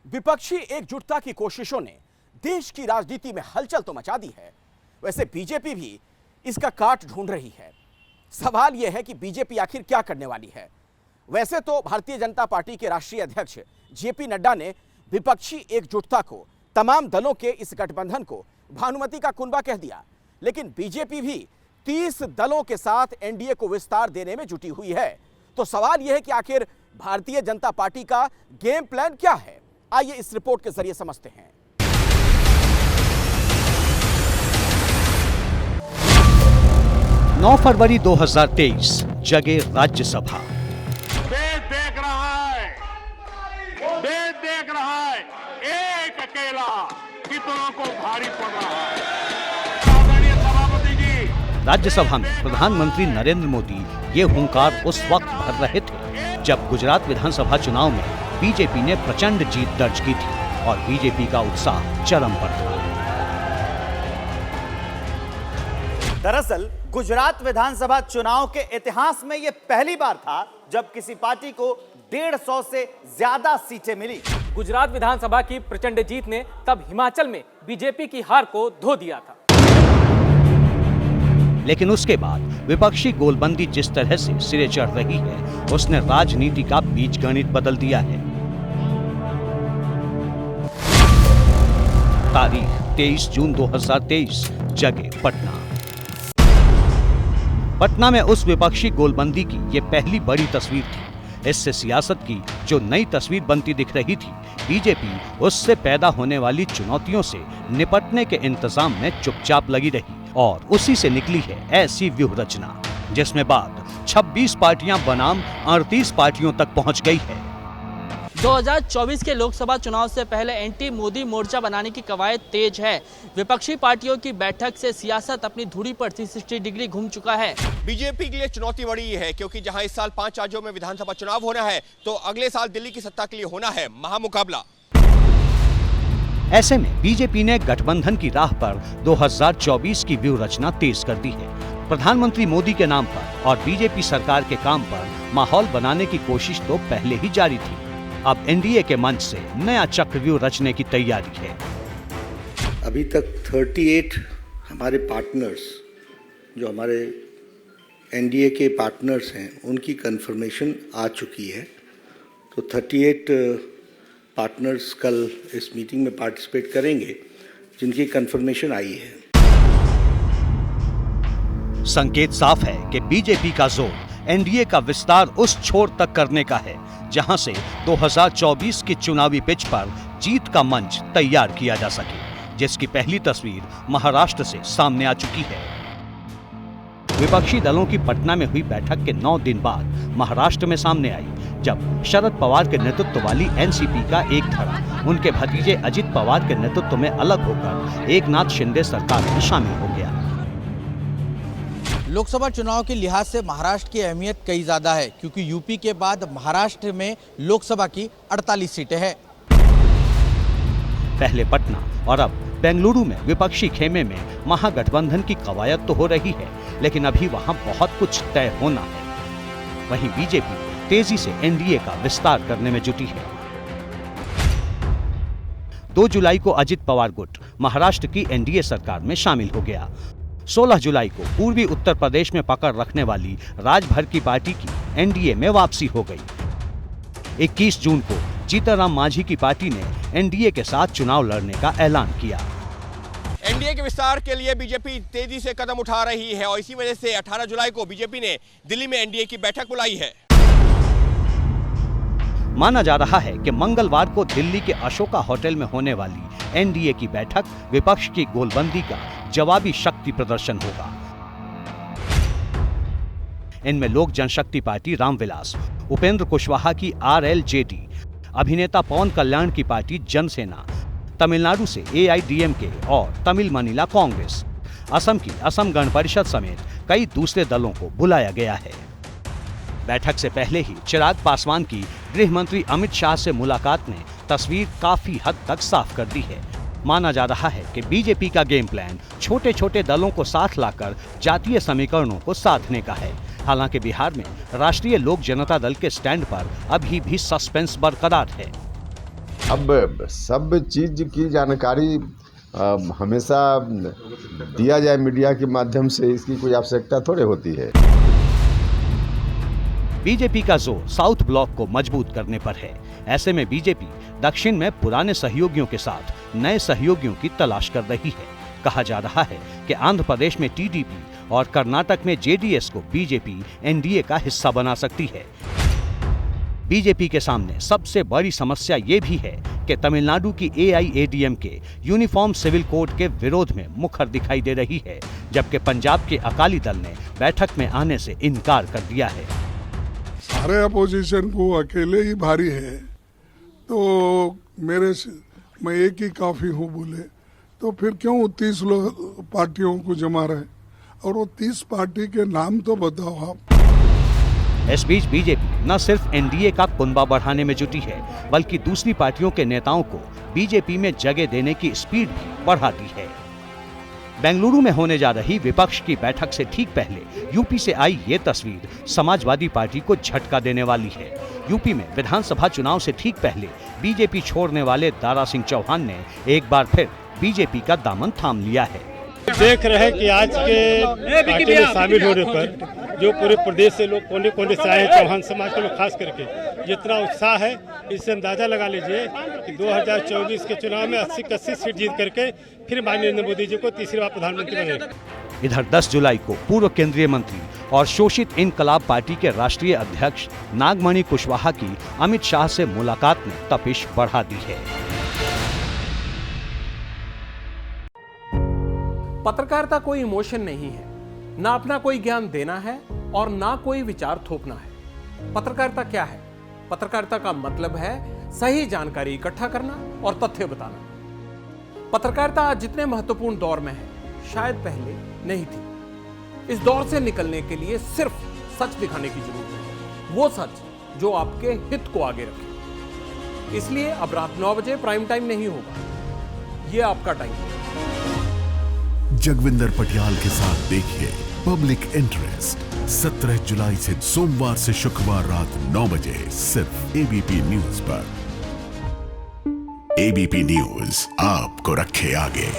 विपक्षी एकजुटता की कोशिशों ने देश की राजनीति में हलचल तो मचा दी है, वैसे बीजेपी भी इसका काट ढूंढ रही है। सवाल यह है कि बीजेपी आखिर क्या करने वाली है। वैसे तो भारतीय जनता पार्टी के राष्ट्रीय अध्यक्ष जेपी नड्डा ने विपक्षी एकजुटता को, तमाम दलों के इस गठबंधन को भानुमति का कुनबा कह दिया, लेकिन बीजेपी भी 30 दलों के साथ एनडीए को विस्तार देने में जुटी हुई है। तो सवाल यह है कि आखिर भारतीय जनता पार्टी का गेम प्लान क्या है। आइए इस रिपोर्ट के जरिए समझते हैं। नौ फरवरी 2023 जगे राज्यसभा। देश देख रहा है एक अकेला कितनों को भारी पड़ रहा है। आदरणीय सभापति जी, राज्यसभा में प्रधानमंत्री नरेंद्र मोदी ये हुंकार उस वक्त भर रहे थे जब गुजरात विधानसभा चुनाव में बीजेपी ने प्रचंड जीत दर्ज की थी और बीजेपी का उत्साह चरम पर था। दरअसल गुजरात विधानसभा चुनाव के इतिहास में यह पहली बार था जब किसी पार्टी को 150 से ज्यादा सीटें मिली। गुजरात विधानसभा की प्रचंड जीत ने तब हिमाचल में बीजेपी की हार को धो दिया था। लेकिन उसके बाद विपक्षी गोलबंदी जिस तरह से सिरे चढ़ रही है, उसने राजनीति का बीजगणित बदल दिया है। तारीख 23 जून 2023 जगह पटना। पटना में उस विपक्षी गोलबंदी की ये पहली बड़ी तस्वीर थी। इससे सियासत की जो नई तस्वीर बनती दिख रही थी, बीजेपी उससे पैदा होने वाली चुनौतियों से निपटने के इंतजाम में चुपचाप लगी रही और उसी से निकली है ऐसी व्यूह रचना जिसमें बाद 26 पार्टियां बनाम 38 पार्टियों तक पहुंच गई है। 2024 के लोकसभा चुनाव से पहले एंटी मोदी मोर्चा बनाने की कवायद तेज है। विपक्षी पार्टियों की बैठक से सियासत अपनी धुरी पर 360 डिग्री घूम चुका है। बीजेपी के लिए चुनौती बड़ी है क्योंकि जहां इस साल 5 राज्यों में विधानसभा चुनाव होना है, तो अगले साल दिल्ली की सत्ता के लिए होना है महामुकाबला। ऐसे में बीजेपी ने गठबंधन की राह पर 2024 की व्यूह रचना तेज कर दी है। प्रधानमंत्री मोदी के नाम पर और बीजेपी सरकार के काम पर माहौल बनाने की कोशिश तो पहले ही जारी थी। अब एनडीए के मंच से नया चक्रव्यूह रचने की तैयारी है। अभी तक 38 हमारे पार्टनर्स, जो हमारे एनडीए के पार्टनर्स हैं, उनकी कंफर्मेशन आ चुकी है। तो 38 पार्टनर्स कल इस मीटिंग में पार्टिसिपेट करेंगे जिनकी कंफर्मेशन आई है। संकेत साफ है कि बीजेपी का जोर एनडीए का विस्तार उस छोर तक करने का है जहां से 2024 की चुनावी पिच पर जीत का मंच तैयार किया जा सके, जिसकी पहली तस्वीर महाराष्ट्र से सामने आ चुकी है। विपक्षी दलों की पटना में हुई बैठक के 9 दिन बाद महाराष्ट्र में सामने आई, जब शरद पवार के नेतृत्व वाली एनसीपी का एक धड़ा उनके भतीजे अजित पवार के नेतृत्व में अलग होकर एकनाथ शिंदे सरकार में शामिल हो गया। लोकसभा चुनाव के लिहाज से महाराष्ट्र की अहमियत कई ज्यादा है, क्योंकि यूपी के बाद महाराष्ट्र में लोकसभा की 48 सीटें हैं। पहले पटना और अब बेंगलुरु में विपक्षी खेमे में महागठबंधन की कवायद तो हो रही है, लेकिन अभी वहां बहुत कुछ तय होना है। वहीं बीजेपी तेजी से एनडीए का विस्तार करने में जुटी है। 2 जुलाई को अजित पवार गुट महाराष्ट्र की एनडीए सरकार में शामिल हो गया। 16 जुलाई को पूर्वी उत्तर प्रदेश में पकड़ रखने वाली राजभर की पार्टी की एनडीए में वापसी हो गई। 21 जून को जीतनराम मांझी की पार्टी ने एनडीए के साथ चुनाव लड़ने का ऐलान किया। एनडीए के विस्तार के लिए बीजेपी तेजी से कदम उठा रही है और इसी वजह से 18 जुलाई को बीजेपी ने दिल्ली में एनडीए की बैठक बुलाई है। माना जा रहा है कि मंगलवार को दिल्ली के अशोका होटल में होने वाली एनडीए की बैठक विपक्ष की गोलबंदी का जवाबी शक्ति प्रदर्शन होगा। इनमें लोक जनशक्ति पार्टी रामविलास, उपेंद्र कुशवाहा की आरएलजेडी, अभिनेता पवन कल्याण की पार्टी जनसेना, तमिलनाडु से एआईडीएमके और तमिल मनीला कांग्रेस, असम की असम गण परिषद समेत कई दूसरे दलों को बुलाया गया है। बैठक से पहले ही चिराग पासवान की गृह मंत्री अमित शाह से मुलाकात ने तस्वीर काफी हद तक साफ कर दी है। माना जा रहा है कि बीजेपी का गेम प्लान छोटे छोटे दलों को साथ लाकर जातीय समीकरणों को साधने का है। हालांकि बिहार में राष्ट्रीय लोक जनता दल के स्टैंड पर अभी भी सस्पेंस बरकरार है। अब सब चीज की जानकारी हमेशा दिया जाए मीडिया के माध्यम से, इसकी कोई आवश्यकता थोड़े होती है। बीजेपी का जोर साउथ ब्लॉक को मजबूत करने पर है। ऐसे में बीजेपी दक्षिण में पुराने सहयोगियों के साथ नए सहयोगियों की तलाश कर रही है। कहा जा रहा है कि आंध्र प्रदेश में टीडीपी और कर्नाटक में जेडीएस को बीजेपी एनडीए का हिस्सा बना सकती है। बीजेपी के सामने सबसे बड़ी समस्या ये भी है कि तमिलनाडु की AIADMK यूनिफॉर्म सिविल कोड के विरोध में मुखर दिखाई दे रही है, जबकि पंजाब के अकाली दल ने बैठक में आने से इनकार कर दिया है। सारे अपोजिशन को अकेले ही भारी है, तो मैं एक ही काफी हूँ बोले, तो फिर क्यों 30 लोग पार्टियों को जमा रहे? और वो 30 पार्टी के नाम तो बताओ आप। इस बीच बीजेपी न सिर्फ एनडीए का कुनबा बढ़ाने में जुटी है, बल्कि दूसरी पार्टियों के नेताओं को बीजेपी में जगह देने की स्पीड भी बढ़ा दी है। बेंगलुरु में होने जा रही विपक्ष की बैठक से ठीक पहले यूपी से आई ये तस्वीर समाजवादी पार्टी को झटका देने वाली है। यूपी में विधानसभा चुनाव से ठीक पहले बीजेपी छोड़ने वाले दारा सिंह चौहान ने एक बार फिर बीजेपी का दामन थाम लिया है। देख रहे हैं कि आज के पार्टी में शामिल होने पर जो पूरे प्रदेश से लोग कोने कोने से आए, चौहान समाज के लोग खास करके, जितना उत्साह है इससे अंदाजा लगा लीजिए कि 2024 के चुनाव में 80 सीट जीत करके फिर माननीय नरेंद्र मोदी जी को तीसरी बार प्रधानमंत्री बने। इधर 10 जुलाई को पूर्व केंद्रीय मंत्री और शोषित इनकलाब पार्टी के राष्ट्रीय अध्यक्ष नागमणि कुशवाहा की अमित शाह से मुलाकात ने तपिश बढ़ा दी है। पत्रकारिता कोई इमोशन नहीं है, ना अपना कोई ज्ञान देना है और ना कोई विचार थोपना है। पत्रकारिता क्या है? पत्रकारिता का मतलब है सही जानकारी इकट्ठा करना और तथ्य बताना। पत्रकारिता आज जितने महत्वपूर्ण दौर में है, शायद पहले नहीं थी। इस दौर से निकलने के लिए सिर्फ सच दिखाने की जरूरत है, वो सच जो आपके हित को आगे रखे। इसलिए अब रात 9 बजे प्राइम टाइम नहीं होगा, ये आपका टाइम है। जगविंदर पटियाल के साथ देखिए पब्लिक इंटरेस्ट 17 जुलाई से सोमवार से शुक्रवार रात 9 बजे सिर्फ एबीपी न्यूज पर। एबीपी न्यूज आपको रखे आगे।